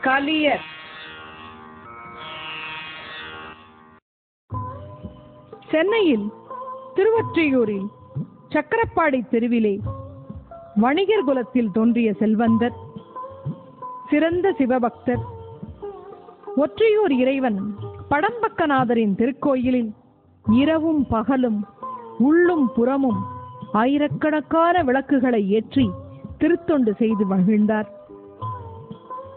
Colour. சென்னையில் திருவொற்றியூரில் சக்கரப்பாடி தெருவிலே வணிகர் குலத்தில் தோன்றிய செல்வந்தர், சிறந்த சிவபக்தர், ஒற்றியூர் இறைவன் படம்பக்கநாதரின் திருக்கோயிலில் இரவும் பகலும் உள்ளும் புறமும் ஆயிரக்கணக்கான விளக்குகளை ஏற்றி திருத்தொண்டு செய்து மகிழ்ந்தார்.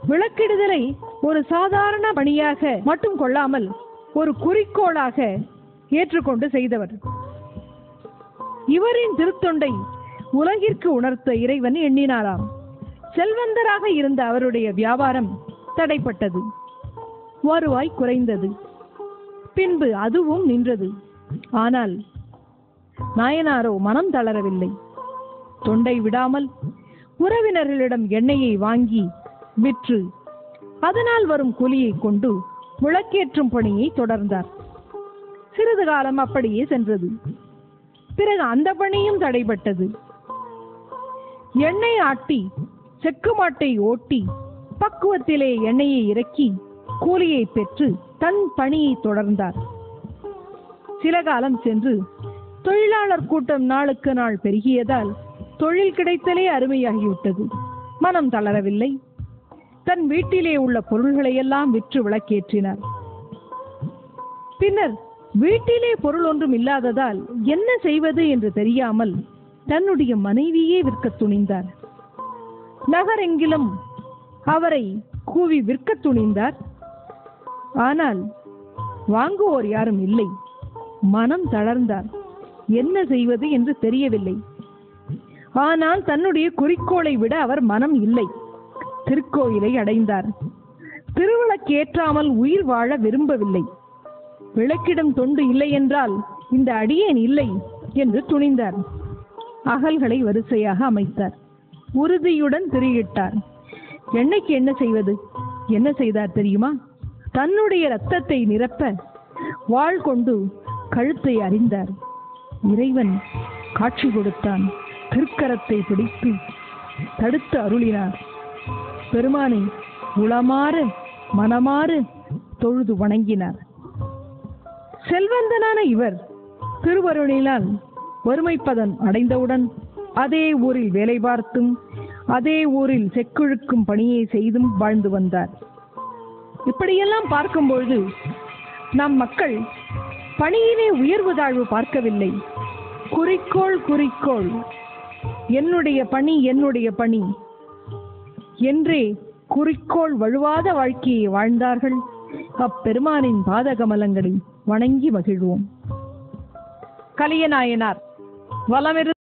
விளக்கிடுதலை ஒரு சாதாரண பணியாக மட்டும் கொள்ளாமல் ஒரு குறிக்கோளாக ஏற்றுக்கொண்டு செய்தவர். இவரின் திருத்தொண்டை உலகிற்கு உணர்த்த இறைவன் எண்ணினாராம். செல்வந்தராக இருந்த அவருடைய வியாபாரம் தடைப்பட்டது, வருவாய் குறைந்தது, பின்பு அதுவும் நின்றது. ஆனால் நாயனாரோ மனம் தளரவில்லை. தொண்டை விடாமல் உறவினர்களிடம் எண்ணெயை வாங்கி விற்று அதனால் வரும் கூலியை கொண்டு விளக்கேற்றும் பணியை தொடர்ந்தார். சிறிது காலம் அப்படியே சென்றது. பிறகு அந்த பணியும் தடைபட்டது. எண்ணெய் ஆட்டி செக்கு மாட்டை ஓட்டி பக்குவத்திலே எண்ணெயை இறக்கி கூலியை பெற்று தன் பணியை தொடர்ந்தார். சில காலம் சென்று தொழிலாளர் கூட்டம் நாளுக்கு நாள் பெருகியதால் தொழில் கிடைத்தலே அருமையாகிவிட்டது. மனம் தளரவில்லை. தன் வீட்டிலே உள்ள பொருள்களை எல்லாம் விற்று விளக்கேற்றினார். பின்னர் வீட்டிலே பொருள் ஒன்றும் இல்லாததால் என்ன செய்வது என்று தெரியாமல் தன்னுடைய மனைவியே விற்க துணிந்தார். நகரெங்கிலும் அவரை கூவி விற்க துணிந்தார். ஆனால் வாங்குவோர் யாரும் இல்லை. மனம் தளர்ந்தார். என்ன செய்வது என்று தெரியவில்லை. ஆனால் தன்னுடைய குறிக்கோளை விட அவர் மனம் இல்லை. திருக்கோயிலை அடைந்தார். திருவிளக்கேற்றாமல் உயிர் வாழ விரும்பவில்லை. விளக்கிடும் தொண்டு இல்லை என்றால் இந்த அடியேன் இல்லை என்று துணிந்தார். அகல்களை வரிசையாக அமைத்தார். உறுதியுடன் திரியிட்டார். எண்ணெய்க்கு என்ன செய்வது? என்ன செய்தார் தெரியுமா? தன்னுடைய இரத்தத்தை நிரப்ப வாள் கொண்டு கழுத்தை அறிந்தார். இறைவன் காட்சி கொடுத்தான். திருக்கரத்தை பிடித்து தடுத்து அருளினார். பெருமானை உளமாற மனமாற தொழுது வணங்கினார். செல்வந்தனான இவர் திருவருளினால் ஒருமைப்பதன் அடைந்தவுடன் அதே ஊரில் வேலை பார்த்தும் அதே ஊரில் செக்குழுக்கும் பணியை செய்தும் வாழ்ந்து வந்தார். இப்படியெல்லாம் பார்க்கும்பொழுது நம் மக்கள் பணியிலே உயர்வு தாழ்வு பார்க்கவில்லை. குறிக்கோள் குறிக்கோள், என்னுடைய பணி என்னுடைய பணி என்றே குறிக்கோள் வழுவாத வாழ்க்கையை வாழ்ந்தார்கள். அப்பெருமானின் பாதகமலங்களை வணங்கி மகிழ்வோம். கலியநாயனார் வலமிரு